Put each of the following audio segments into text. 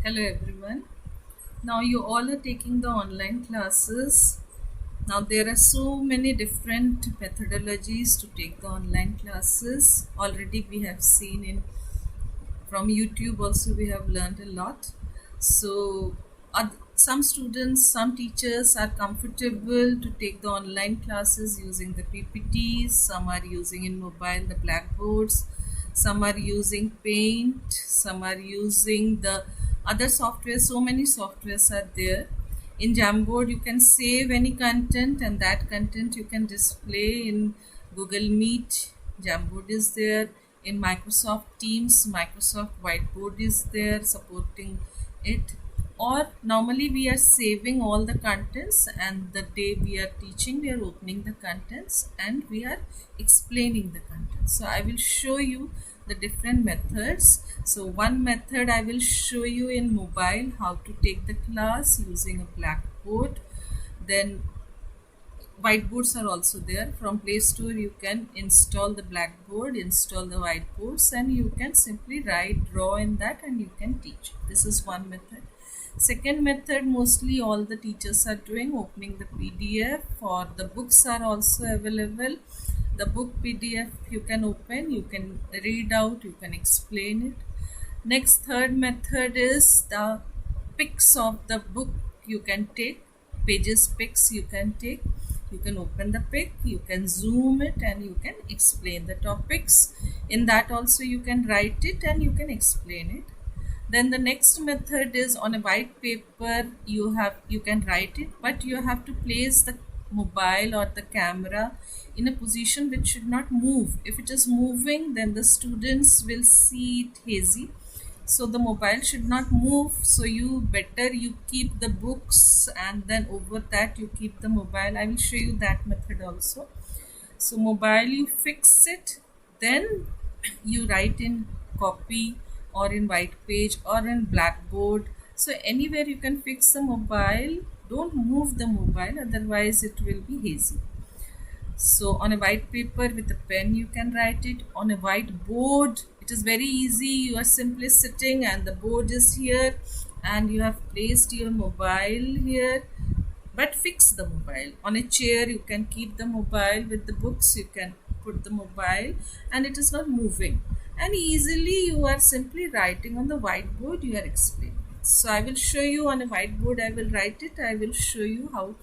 Hello everyone. Now you all are taking the online classes. Now there are so many different methodologies to take the online classes. Already we have seen in from YouTube also we have learned a lot. So some students, some teachers are comfortable to take the online classes using the PPTs. Some are using in mobile the blackboards. Some are using Paint. Some are using the other software. So many softwares are there. In Jamboard you can save any content, and that content you can display in Google Meet. Jamboard is there. In Microsoft Teams, Microsoft Whiteboard is there supporting it. Or normally we are saving all the contents, and the day we are teaching we are opening the contents and we are explaining the contents. So I will show you the different methods. So one method I will show you in mobile, how to take the class using a blackboard. Then whiteboards are also there. From Play Store you can install the blackboard, install the whiteboards, and you can simply draw in that, and you can teach. This is one method. Second method, mostly all the teachers are doing, opening the PDF, or the books are also available. The book PDF you can open, you can read out, you can explain it. Next, third method is the pics of the book you can take, pages pics you can take. You can open the pic, you can zoom it, and you can explain the topics. In that also you can write it and you can explain it. Then the next method is on a white paper you can write it, but you have to place the mobile or the camera in a position which should not move. If it is moving, then the students will see it hazy. So the mobile should not move, so you keep the books, and then over that you keep the mobile. I will show you that method also. So mobile you fix it, then you write in copy or in white page or in blackboard. So anywhere you can fix the mobile. Don't move the mobile, otherwise it will be hazy. So on a white paper with a pen you can write it. On a white board it is very easy. You are simply sitting and the board is here, and you have placed your mobile here, but fix the mobile. On a chair you can keep the mobile. With the books you can put the mobile, and it is not moving, and easily you are simply writing on the whiteboard, you are explaining. So I will show you on a whiteboard. I will write it. I will show you how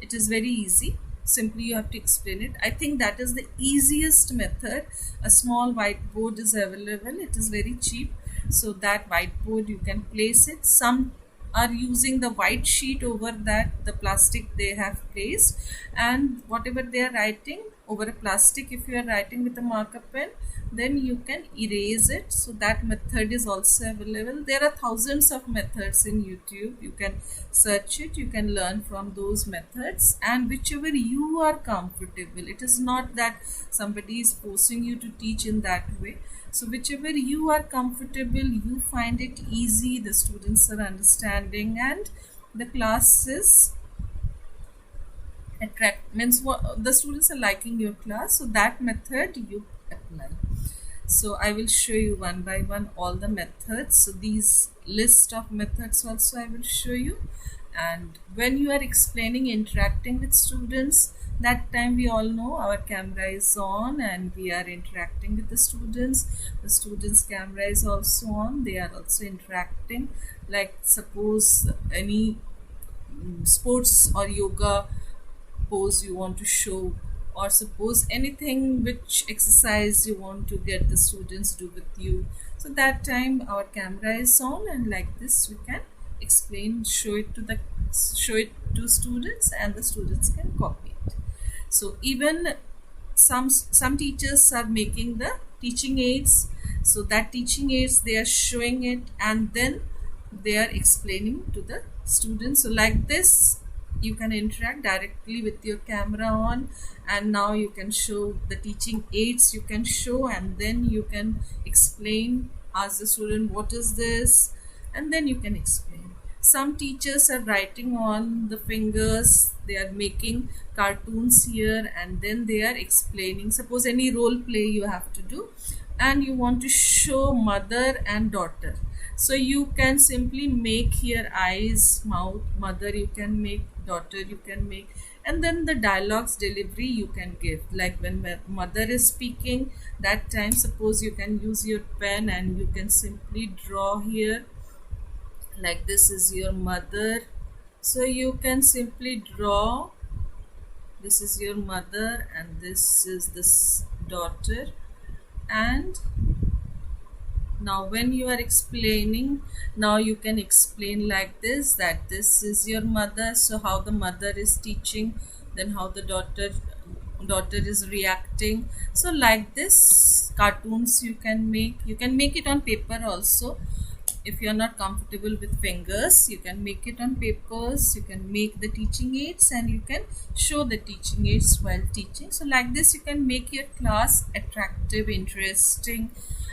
it is very easy. Simply you have to explain it. I think that is the easiest method. A small whiteboard is available. It is very cheap. So that whiteboard you can place it. Some are using the white sheet over that, the plastic they have placed, and whatever they are writing over a plastic, if you are writing with a marker pen, then you can erase it. So that method is also available. There are thousands of methods in YouTube. You can search it, you can learn from those methods, and whichever you are comfortable. It is not that somebody is forcing you to teach in that way. So whichever you are comfortable, you find it easy, the students are understanding, and the class is means the students are liking your class. So that method you apply. So I will show you one by one all the methods. So these list of methods also I will show you. And when you are explaining, interacting with students, that time we all know our camera is on and we are interacting with the students camera is also on, they are also interacting. Like suppose any sports or yoga pose you want to show, or suppose anything which exercise you want to get the students do with you. So that time our camera is on, and like this we can explain, show it to students, and the students can copy it. So even some teachers are making the teaching aids. So that teaching aids they are showing it, and then they are explaining to the students. So like this you can interact directly with your camera on, and now you can show the teaching aids, you can show, and then you can explain, ask the student what is this, and then you can explain. Some teachers are writing on the fingers, they are making cartoons here, and then they are explaining. Suppose any role play you have to do and you want to show mother and daughter, So you can simply make here eyes, mouth, mother you can make, daughter you can make, and then the dialogues delivery you can give. Like when mother is speaking, that time suppose you can use your pen and you can simply draw here, like this is your mother. So you can simply draw, this is your mother and this is this daughter. And now when you are explaining, now you can explain like this, that this is your mother, so how the mother is teaching, then how the daughter is reacting. So like this cartoons you can make. You can make it on paper also. If you are not comfortable with fingers, you can make it on papers. You can make the teaching aids and you can show the teaching aids while teaching. So like this you can make your class attractive, interesting,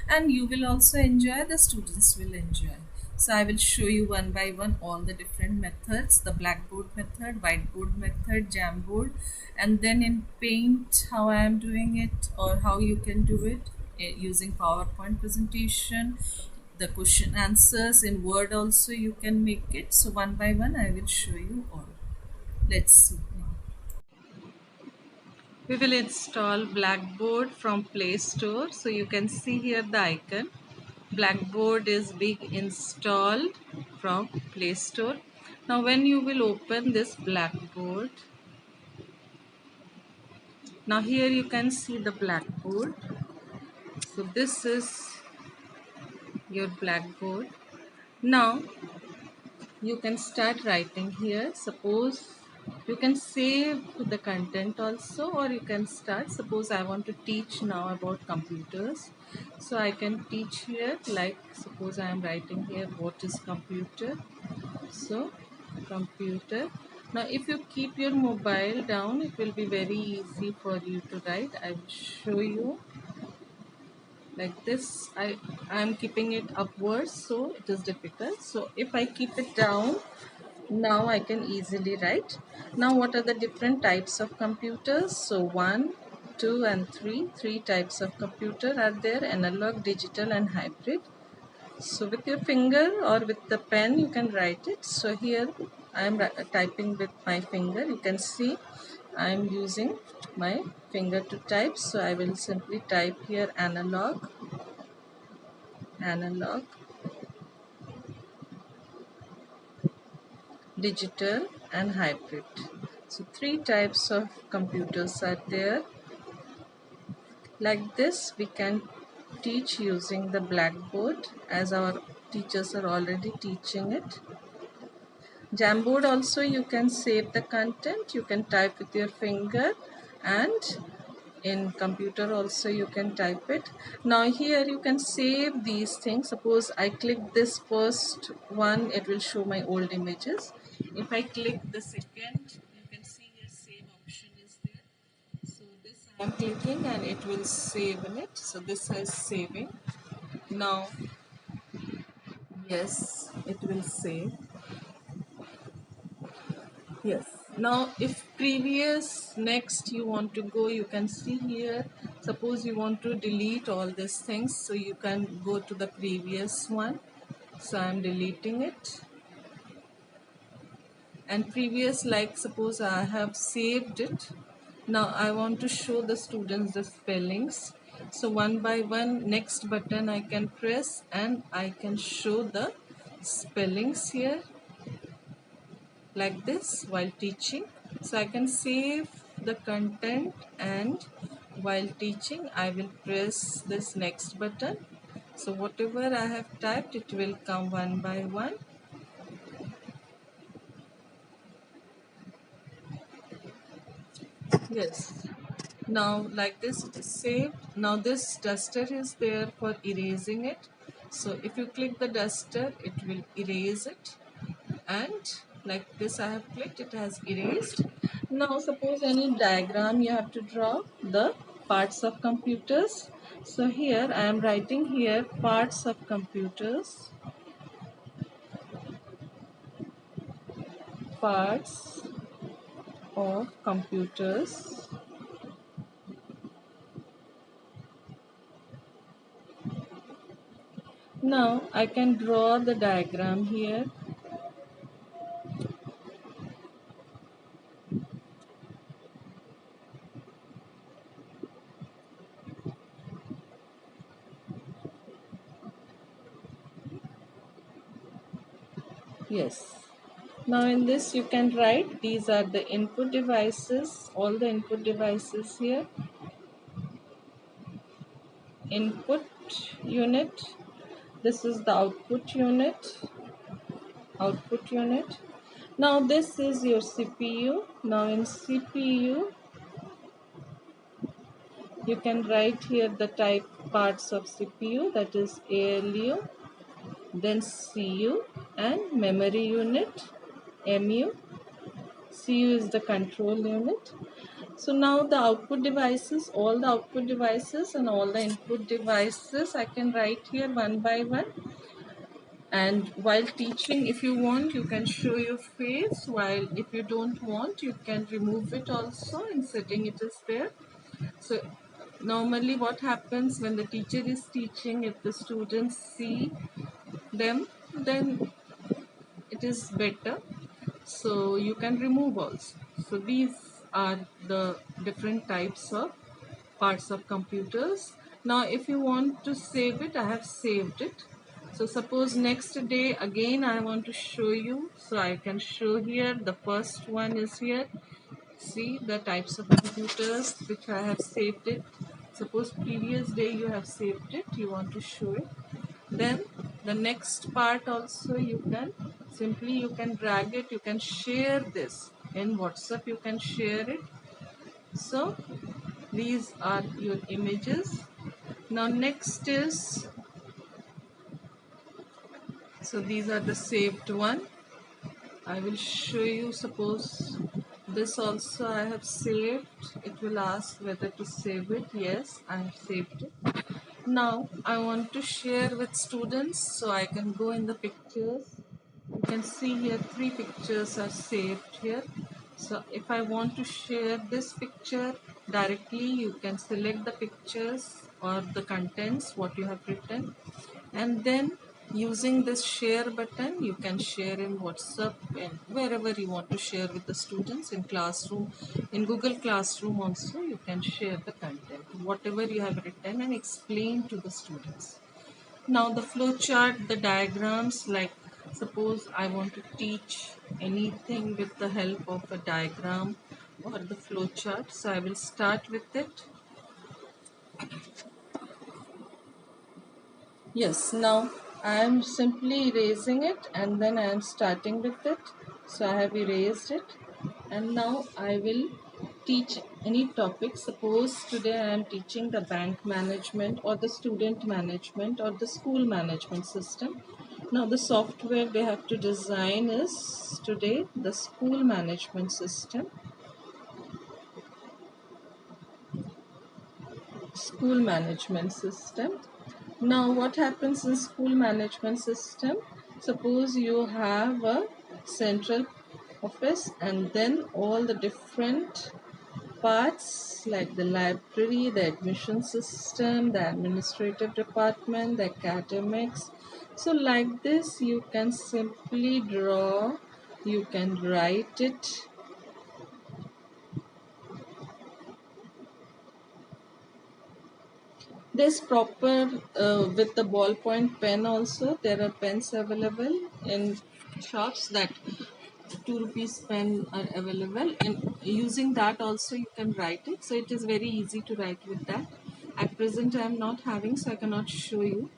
and you will also enjoy, the students will enjoy. So I will show you one by one all the different methods: the blackboard method, whiteboard method, Jamboard, and then in Paint how I am doing it, or how you can do it using PowerPoint presentation. The question answers in Word also you can make it. So one by one I will show you all. Let's see now. We will install Blackboard from Play Store. So you can see here the icon. Blackboard is being installed from Play Store. Now when you will open this Blackboard, now here you can see the Blackboard. So this is your Blackboard. Now you can start writing here. Suppose you can save the content also, or you can start. Suppose I want to teach now about computers, so I can teach here. Like suppose I am writing here what is computer. So computer. Now if you keep your mobile down, it will be very easy for you to write. I will show you like this. I am keeping it upwards, so it is difficult. So if I keep it down, now I can easily write. Now what are the different types of computers? So 1, 2 and 3. Three types of computer are there: analog, digital and hybrid. So with your finger or with the pen you can write it. So here I am typing with my finger. You can see I am using my finger to type. So I will simply type here analog, analog, digital and hybrid. So three types of computers are there. Like this we can teach using the Blackboard, as our teachers are already teaching it. Jamboard also you can save the content, you can type with your finger, and in computer also you can type it. Now here you can save these things. Suppose I click this first one, it will show my old images. If I click the second, you can see here save option is there. So this I am clicking and it will save in it. So this is saving. Now yes, it will save. Yes. Now if previous next you want to go, you can see here. Suppose you want to delete all these things, so you can go to the previous one. So I'm deleting it. And previous, like suppose I have saved it. Now I want to show the students the spellings. So one by one, next button I can press and I can show the spellings here, like this while teaching. So I can save the content, and while teaching I will press this next button. So whatever I have typed, it will come one by one. Yes. Now like this it is saved. Now this duster is there for erasing it. So if you click the duster, it will erase it. And like this I have clicked, it has erased. Now suppose any diagram you have to draw the parts of computers. So here I am writing here parts of computers, parts of computers. Now I can draw the diagram here. Yes. Now in this you can write these are the input devices, all the input devices here. Input unit. This is the output unit. Output unit. Now this is your CPU. Now in CPU you can write here the type parts of CPU, that is ALU, then CU and memory unit, MU. CU is the control unit. So now the output devices, all the output devices and all the input devices I can write here one by one. And while teaching, if you want, you can show your face, while if you don't want, you can remove it also. In setting it is there. So normally what happens when the teacher is teaching, if the students see them, then it is better. So you can remove also. So these are the different types of parts of computers. Now if you want to save it, I have saved it. So suppose next day again I want to show you, so I can show here. The first one is here. See the types of computers which I have saved it. Suppose previous day you have saved it, you want to show it. Then the next part also you can simply, you can drag it, you can share this in WhatsApp, you can share it. So these are your images. Now next is, so these are the saved one. I will show you. Suppose this also I have saved. It will ask whether to save it. Yes, I have saved it. Now I want to share with students, so I can go in the pictures. You can see here 3 pictures are saved here. So if I want to share this picture directly, you can select the pictures or the contents what you have written, and then using this share button you can share in WhatsApp and wherever you want to share with the students. In classroom, in Google Classroom also you can share the content whatever you have written and explain to the students. Now the flow chart, the diagrams, like suppose I want to teach anything with the help of a diagram or the flow chart, so I will start with it. Yes, now I am simply erasing it and then I am starting with it. So I have erased it and now I will teach any topic. Suppose today I am teaching the bank management or the student management or the school management system. Now the software they have to design is today the school management system. School management system. Now what happens in school management system? Suppose you have a central office and then all the different parts like the library, the admission system, the administrative department, the academics. So like this you can simply draw, you can write it. There's proper with the ballpoint pen also. There are pens available in shops, that 2 rupees pen are available, and using that also you can write it. So it is very easy to write with that. At present I am not having, so I cannot show you.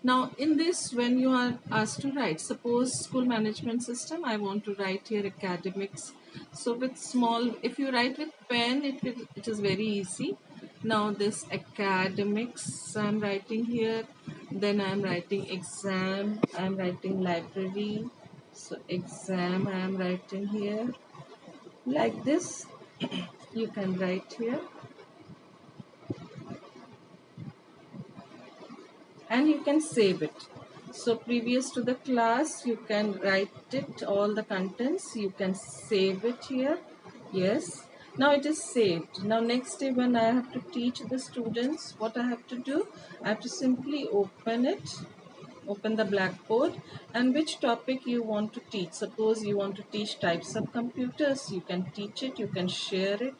Now in this, when you are asked to write, suppose school management system, I want to write here academics. So with small, if you write with pen, it is very easy. Now this academics I am writing here, then I am writing exam, I am writing library. So exam I am writing here. Like this you can write here. And you can save it. So previous to the class you can write it, all the contents, you can save it here. Yes, now it is saved. Now next day when I have to teach the students, what I have to do, I have to simply open it. open the blackboard, and which topic you want to teach. Suppose you want to teach types of computers, you can teach it, you can share it.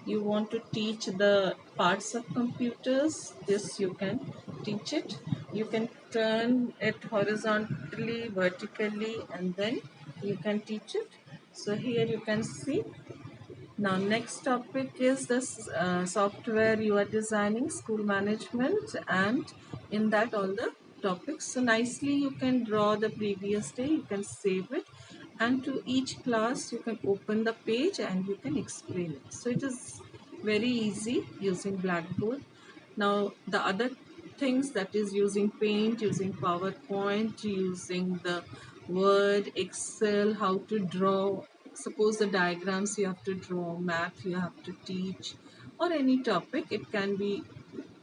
You want to teach the parts of computers, this you can teach it. You can turn it horizontally, vertically, and then you can teach it. So here you can see. Now, next topic is this software you are designing, school management, and in that all the topics. So nicely you can draw the previous day, you can save it, and to each class you can open the page and you can explain it. So it is very easy using Blackboard. Now, the other things, that is using Paint, using PowerPoint, using the Word, Excel, how to draw. Suppose the diagrams you have to draw, math you have to teach, or any topic. It can be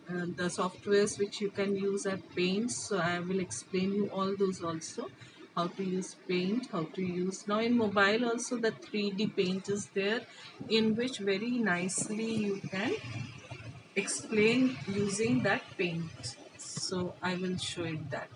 the softwares which you can use at Paint. So I will explain you all those also. How to use Paint, how to use. Now in mobile also the 3D Paint is there, in which very nicely you can explain using that paint. So I will show it that.